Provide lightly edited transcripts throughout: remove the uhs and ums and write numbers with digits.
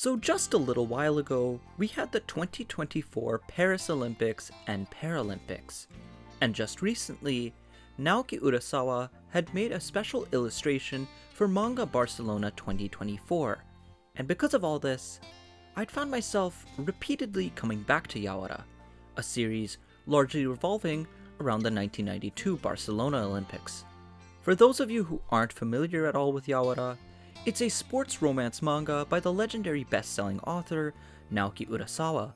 So just a little while ago, we had the 2024 Paris Olympics and Paralympics. And just recently, Naoki Urasawa had made a special illustration for Manga Barcelona 2024. And because of all this, I'd found myself repeatedly coming back to Yawara, a series largely revolving around the 1992 Barcelona Olympics. For those of you who aren't familiar at all with Yawara, it's a sports romance manga by the legendary best-selling author Naoki Urasawa.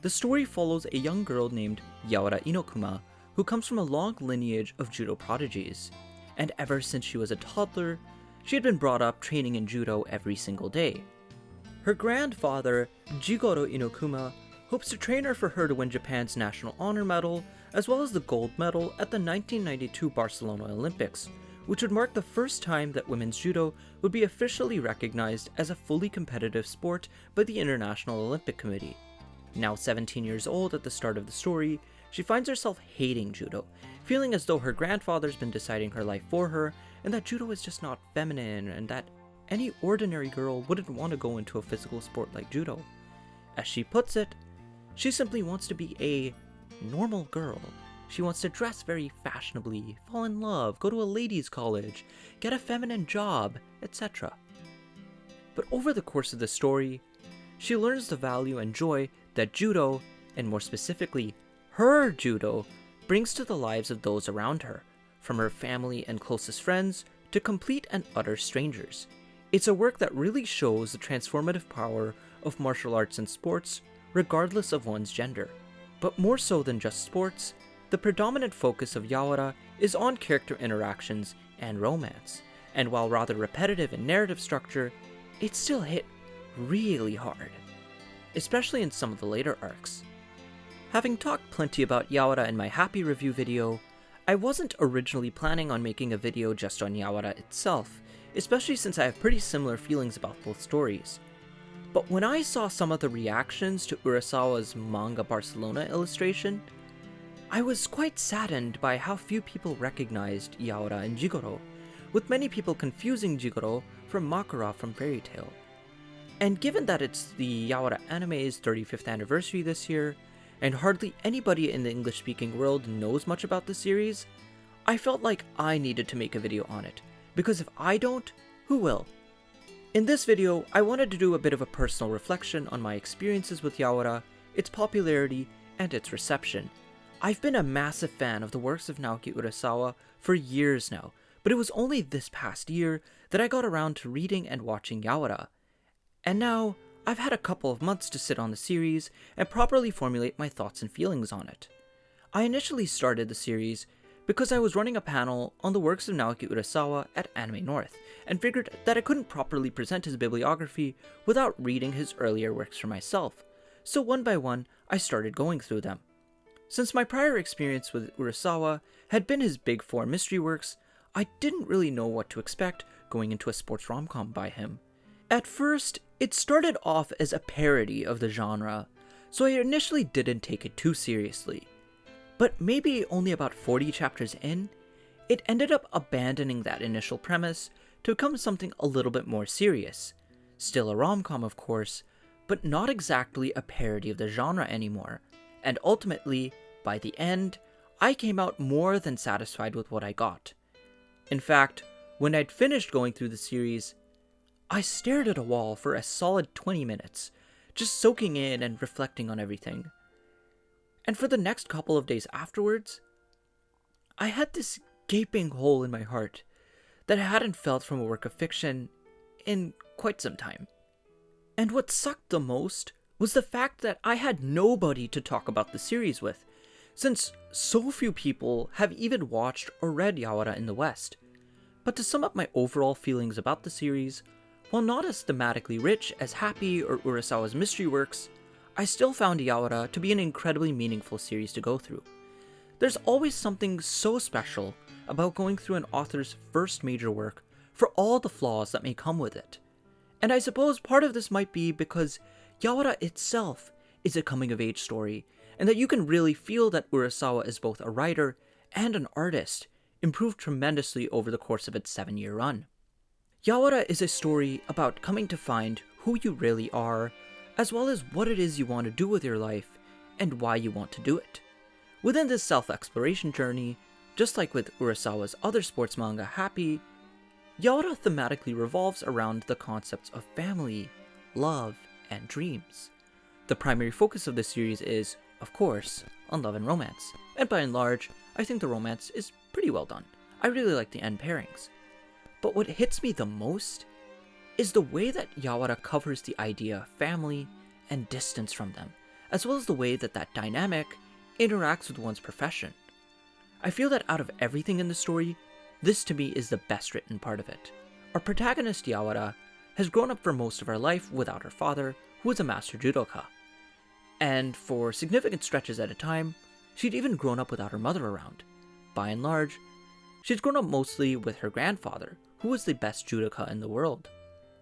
The story follows a young girl named Yawara Inokuma who comes from a long lineage of Judo prodigies, and ever since she was a toddler, she had been brought up training in Judo every single day. Her grandfather, Jigoro Inokuma, hopes to train her for her to win Japan's National Honor Medal as well as the gold medal at the 1992 Barcelona Olympics, which would mark the first time that women's judo would be officially recognized as a fully competitive sport by the International Olympic Committee. Now 17 years old at the start of the story, she finds herself hating judo, feeling as though her grandfather's been deciding her life for her, and that judo is just not feminine, and that any ordinary girl wouldn't want to go into a physical sport like judo. As she puts it, she simply wants to be a normal girl. She wants to dress very fashionably, fall in love, go to a ladies' college, get a feminine job, etc. But over the course of the story, she learns the value and joy that judo, and more specifically, her judo, brings to the lives of those around her, from her family and closest friends to complete and utter strangers. It's a work that really shows the transformative power of martial arts and sports, regardless of one's gender. But more so than just sports, the predominant focus of Yawara is on character interactions and romance, and while rather repetitive in narrative structure, it still hit really hard, especially in some of the later arcs. Having talked plenty about Yawara in my happy review video, I wasn't originally planning on making a video just on Yawara itself, especially since I have pretty similar feelings about both stories. But when I saw some of the reactions to Urasawa's Manga Barcelona illustration, I was quite saddened by how few people recognized Yawara and Jigoro, with many people confusing Jigoro from Makura from Fairy Tail. And given that it's the Yawara anime's 35th anniversary this year, and hardly anybody in the English-speaking world knows much about the series, I felt like I needed to make a video on it, because if I don't, who will? In this video, I wanted to do a bit of a personal reflection on my experiences with Yawara, its popularity, and its reception. I've been a massive fan of the works of Naoki Urasawa for years now, but it was only this past year that I got around to reading and watching Yawara. And now, I've had a couple of months to sit on the series and properly formulate my thoughts and feelings on it. I initially started the series because I was running a panel on the works of Naoki Urasawa at Anime North, and figured that I couldn't properly present his bibliography without reading his earlier works for myself, so one by one I started going through them. Since my prior experience with Urasawa had been his big four mystery works, I didn't really know what to expect going into a sports rom-com by him. At first, it started off as a parody of the genre, so I initially didn't take it too seriously. But maybe only about 40 chapters in, it ended up abandoning that initial premise to become something a little bit more serious. Still a rom-com, of course, but not exactly a parody of the genre anymore. And ultimately, by the end, I came out more than satisfied with what I got. In fact, when I'd finished going through the series, I stared at a wall for a solid 20 minutes, just soaking in and reflecting on everything. And for the next couple of days afterwards, I had this gaping hole in my heart that I hadn't felt from a work of fiction in quite some time. And what sucked the most was the fact that I had nobody to talk about the series with, since so few people have even watched or read Yawara in the West. But to sum up my overall feelings about the series, while not as thematically rich as Happy or Urasawa's mystery works, I still found Yawara to be an incredibly meaningful series to go through. There's always something so special about going through an author's first major work for all the flaws that may come with it. And I suppose part of this might be because Yawara itself is a coming-of-age story, and that you can really feel that Urasawa is both a writer and an artist, improved tremendously over the course of its 7-year run. Yawara is a story about coming to find who you really are, as well as what it is you want to do with your life and why you want to do it. Within this self-exploration journey, just like with Urasawa's other sports manga Happy, Yawara thematically revolves around the concepts of family, love, and dreams. The primary focus of the series is, of course, on love and romance, and by and large, I think the romance is pretty well done. I really like the end pairings. But what hits me the most is the way that Yawara covers the idea of family and distance from them, as well as the way that that dynamic interacts with one's profession. I feel that out of everything in the story, this to me is the best written part of it. Our protagonist Yawara has grown up for most of her life without her father, who was a master judoka. And for significant stretches at a time, she'd even grown up without her mother around. By and large, she'd grown up mostly with her grandfather, who was the best judoka in the world.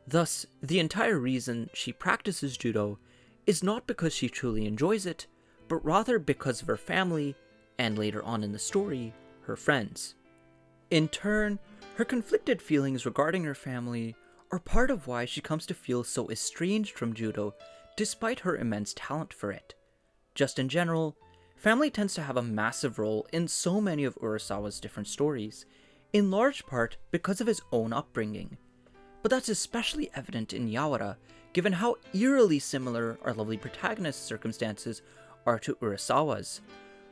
Thus, the entire reason she practices judo is not because she truly enjoys it, but rather because of her family, and later on in the story, her friends. In turn, her conflicted feelings regarding her family are part of why she comes to feel so estranged from judo despite her immense talent for it. Just in general, family tends to have a massive role in so many of Urasawa's different stories, in large part because of his own upbringing. But that's especially evident in Yawara, given how eerily similar our lovely protagonist's circumstances are to Urasawa's.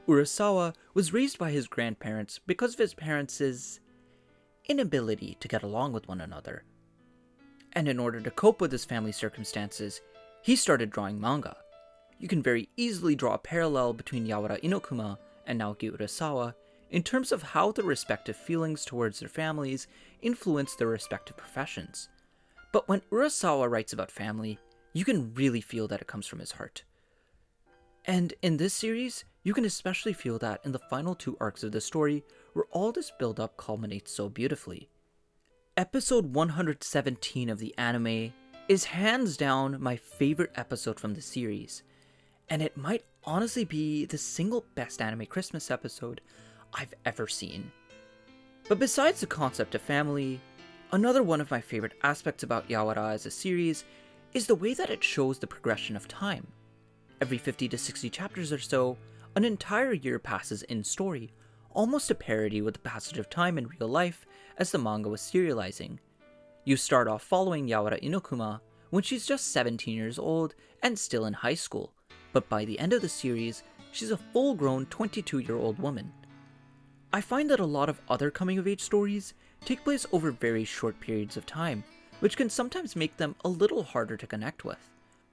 Urasawa was raised by his grandparents because of his parents' inability to get along with one another. And in order to cope with his family circumstances, he started drawing manga. You can very easily draw a parallel between Yawara Inokuma and Naoki Urasawa in terms of how their respective feelings towards their families influence their respective professions. But when Urasawa writes about family, you can really feel that it comes from his heart. And in this series, you can especially feel that in the final 2 arcs of the story, where all this build-up culminates so beautifully. Episode 117 of the anime is hands down my favorite episode from the series, and it might honestly be the single best anime Christmas episode I've ever seen. But besides the concept of family, another one of my favorite aspects about Yawara as a series is the way that it shows the progression of time. Every 50 to 60 chapters or so, an entire year passes in story, almost a parody with the passage of time in real life as the manga was serializing. You start off following Yawara Inokuma when she's just 17 years old and still in high school, but by the end of the series, she's a full-grown 22-year-old woman. I find that a lot of other coming-of-age stories take place over very short periods of time, which can sometimes make them a little harder to connect with.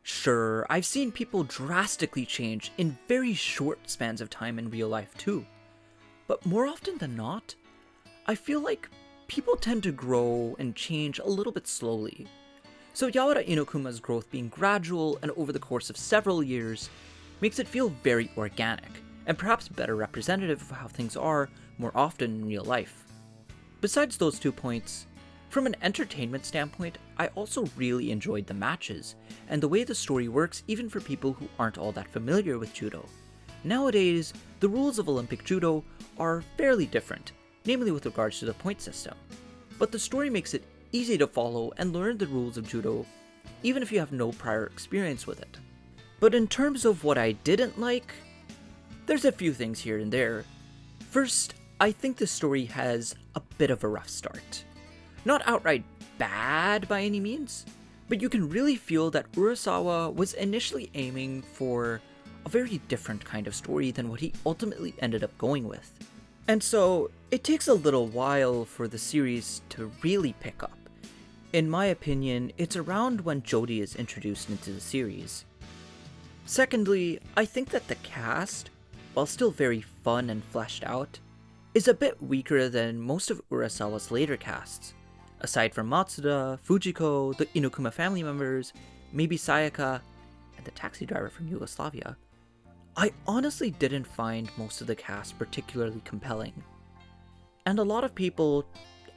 Sure, I've seen people drastically change in very short spans of time in real life too, but more often than not, I feel like people tend to grow and change a little bit slowly. So Yawara Inokuma's growth being gradual and over the course of several years makes it feel very organic, and perhaps better representative of how things are more often in real life. Besides those 2 points, from an entertainment standpoint, I also really enjoyed the matches, and the way the story works even for people who aren't all that familiar with judo. Nowadays, the rules of Olympic judo are fairly different, namely with regards to the point system, but the story makes it easy to follow and learn the rules of judo, even if you have no prior experience with it. But in terms of what I didn't like, there's a few things here and there. First, I think the story has a bit of a rough start. Not outright bad by any means, but you can really feel that Urasawa was initially aiming for a very different kind of story than what he ultimately ended up going with. And so, it takes a little while for the series to really pick up. In my opinion, it's around when Jody is introduced into the series. Secondly, I think that the cast, while still very fun and fleshed out, is a bit weaker than most of Urasawa's later casts. Aside from Matsuda, Fujiko, the Inokuma family members, maybe Sayaka, and the taxi driver from Yugoslavia, I honestly didn't find most of the cast particularly compelling. And a lot of people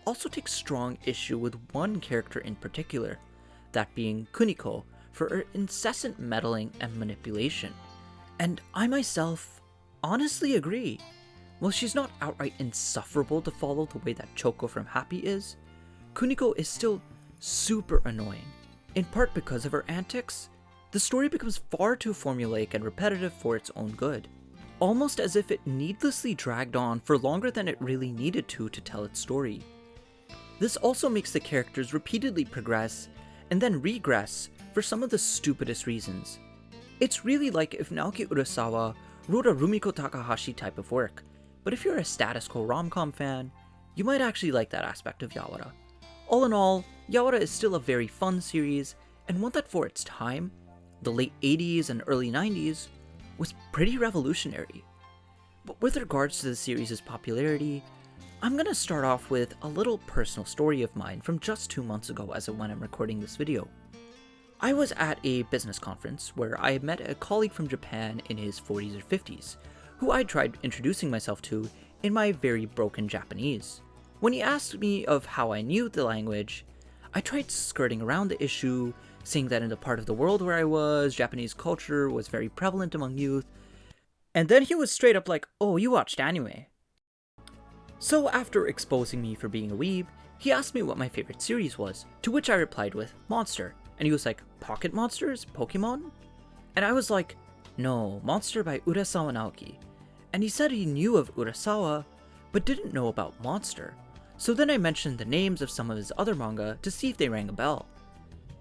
also take strong issue with one character in particular, that being Kuniko, for her incessant meddling and manipulation. And I myself honestly agree. While she's not outright insufferable to follow the way that Choco from Happy is, Kuniko is still super annoying, In part because of her antics, the story becomes far too formulaic and repetitive for its own good, almost as if it needlessly dragged on for longer than it really needed to tell its story. This also makes the characters repeatedly progress and then regress for some of the stupidest reasons. It's really like if Naoki Urasawa wrote a Rumiko Takahashi type of work, but if you're a status quo rom-com fan, you might actually like that aspect of Yawara. All in all, Yawara is still a very fun series, and one that for its time, the late 80s and early 90s, was pretty revolutionary. But with regards to the series' popularity, I'm gonna start off with a little personal story of mine from just 2 months ago as of when I'm recording this video. I was at a business conference where I met a colleague from Japan in his 40s or 50s, who I tried introducing myself to in my very broken Japanese. When he asked me of how I knew the language, I tried skirting around the issue, saying that in the part of the world where I was, Japanese culture was very prevalent among youth, and then he was straight up like, "Oh, you watched anime." So after exposing me for being a weeb, he asked me what my favorite series was, to which I replied with Monster, and he was like, "Pocket Monsters? Pokemon?" And I was like, "No, Monster by Urasawa Naoki." And he said he knew of Urasawa, but didn't know about Monster. So then I mentioned the names of some of his other manga to see if they rang a bell.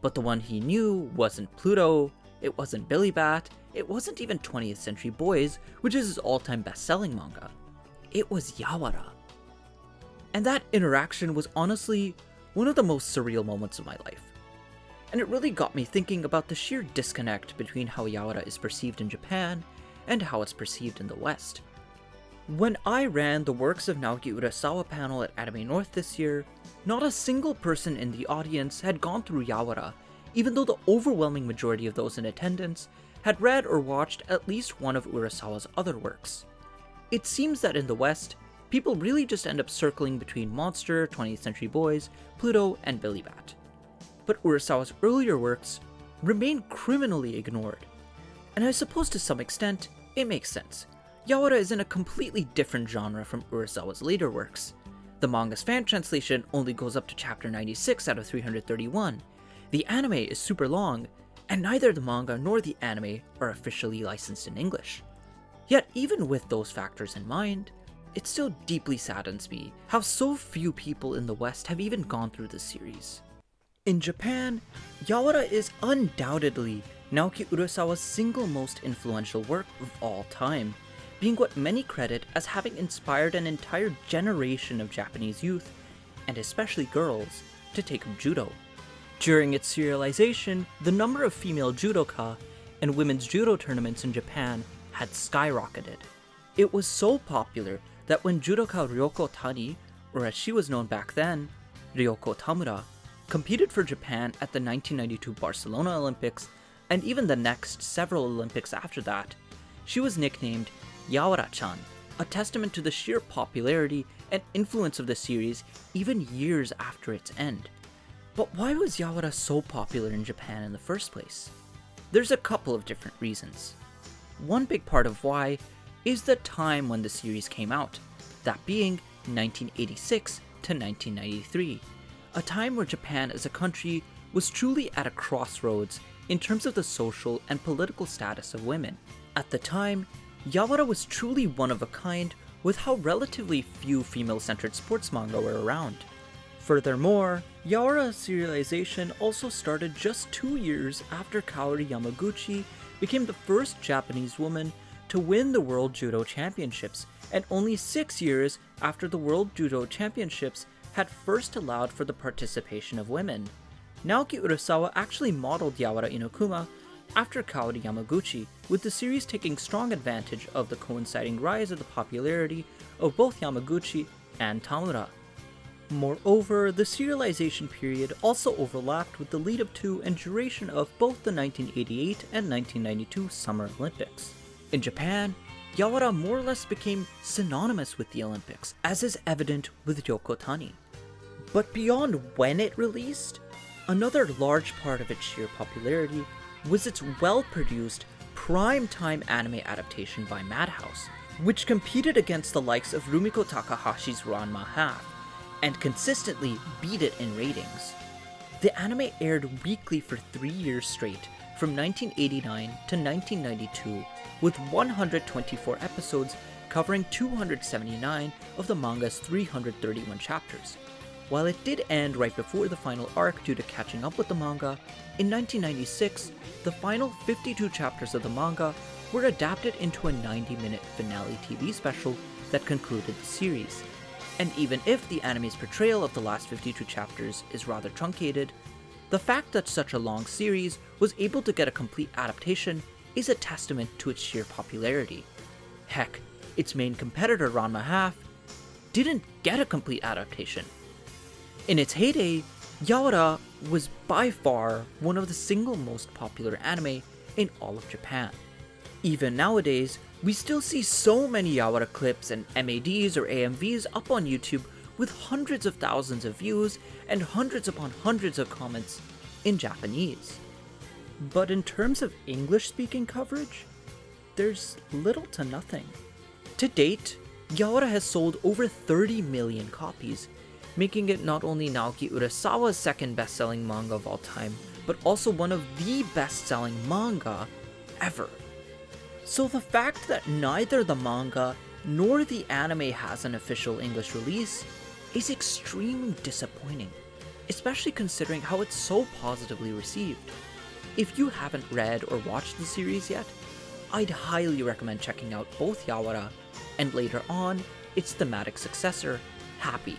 But the one he knew wasn't Pluto, it wasn't Billy Bat, it wasn't even 20th Century Boys, which is his all-time best-selling manga. It was Yawara. And that interaction was honestly one of the most surreal moments of my life. And it really got me thinking about the sheer disconnect between how Yawara is perceived in Japan and how it's perceived in the West. When I ran the Works of Naoki Urasawa panel at Anime North this year, not a single person in the audience had gone through Yawara, even though the overwhelming majority of those in attendance had read or watched at least one of Urasawa's other works. It seems that in the West, people really just end up circling between Monster, 20th Century Boys, Pluto, and Billy Bat. But Urasawa's earlier works remain criminally ignored. And I suppose to some extent, it makes sense. Yawara is in a completely different genre from Urasawa's later works. The manga's fan translation only goes up to chapter 96 out of 331. The anime is super long, and neither the manga nor the anime are officially licensed in English. Yet even with those factors in mind, it still deeply saddens me how so few people in the West have even gone through this series. In Japan, Yawara is undoubtedly Naoki Urasawa's single most influential work of all time, being what many credit as having inspired an entire generation of Japanese youth, and especially girls, to take up judo. During its serialization, the number of female judoka and women's judo tournaments in Japan had skyrocketed. It was so popular that when judoka Ryoko Tani, or as she was known back then, Ryoko Tamura, competed for Japan at the 1992 Barcelona Olympics, and even the next several Olympics after that, she was nicknamed Yawara-chan, a testament to the sheer popularity and influence of the series even years after its end. But why was Yawara so popular in Japan in the first place? There's a couple of different reasons. One big part of why is the time when the series came out, that being 1986 to 1993, a time where Japan as a country was truly at a crossroads in terms of the social and political status of women. At the time, Yawara was truly one of a kind with how relatively few female-centered sports manga were around. Furthermore, Yawara's serialization also started just 2 years after Kaori Yamaguchi became the first Japanese woman to win the World Judo Championships, and only 6 years after the World Judo Championships had first allowed for the participation of women. Naoki Urasawa actually modeled Yawara Inokuma after Kaori Yamaguchi, with the series taking strong advantage of the coinciding rise of the popularity of both Yamaguchi and Tamura. Moreover, the serialization period also overlapped with the lead-up to and duration of both the 1988 and 1992 Summer Olympics. In Japan, Yawara more or less became synonymous with the Olympics, as is evident with Ryoko Tani. But beyond when it released, another large part of its sheer popularity was its well-produced, prime-time anime adaptation by Madhouse, which competed against the likes of Rumiko Takahashi's Ranma Half, and consistently beat it in ratings. The anime aired weekly for 3 years straight, from 1989 to 1992, with 124 episodes covering 279 of the manga's 331 chapters. While it did end right before the final arc due to catching up with the manga, in 1996, the final 52 chapters of the manga were adapted into a 90-minute finale TV special that concluded the series. And even if the anime's portrayal of the last 52 chapters is rather truncated, the fact that such a long series was able to get a complete adaptation is a testament to its sheer popularity. Heck, its main competitor Ranma Half didn't get a complete adaptation. In its heyday, Yawara was by far one of the single most popular anime in all of Japan. Even nowadays, we still see so many Yawara clips and MADs or AMVs up on YouTube with hundreds of thousands of views and hundreds upon hundreds of comments in Japanese. But in terms of English-speaking coverage, there's little to nothing. To date, Yawara has sold over 30 million copies, making it not only Naoki Urasawa's second best-selling manga of all time, but also one of the best-selling manga ever. So the fact that neither the manga nor the anime has an official English release is extremely disappointing, especially considering how it's so positively received. If you haven't read or watched the series yet, I'd highly recommend checking out both Yawara and later on its thematic successor, Happy.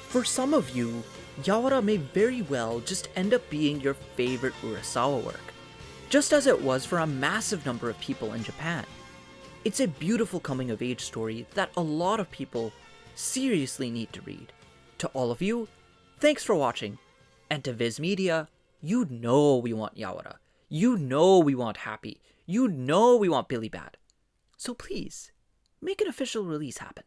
For some of you, Yawara may very well just end up being your favorite Urasawa work, just as it was for a massive number of people in Japan. It's a beautiful coming-of-age story that a lot of people seriously need to read. To all of you, thanks for watching, and to Viz Media, you know we want Yawara, you know we want Happy, you know we want Billy Bat. So please, make an official release happen.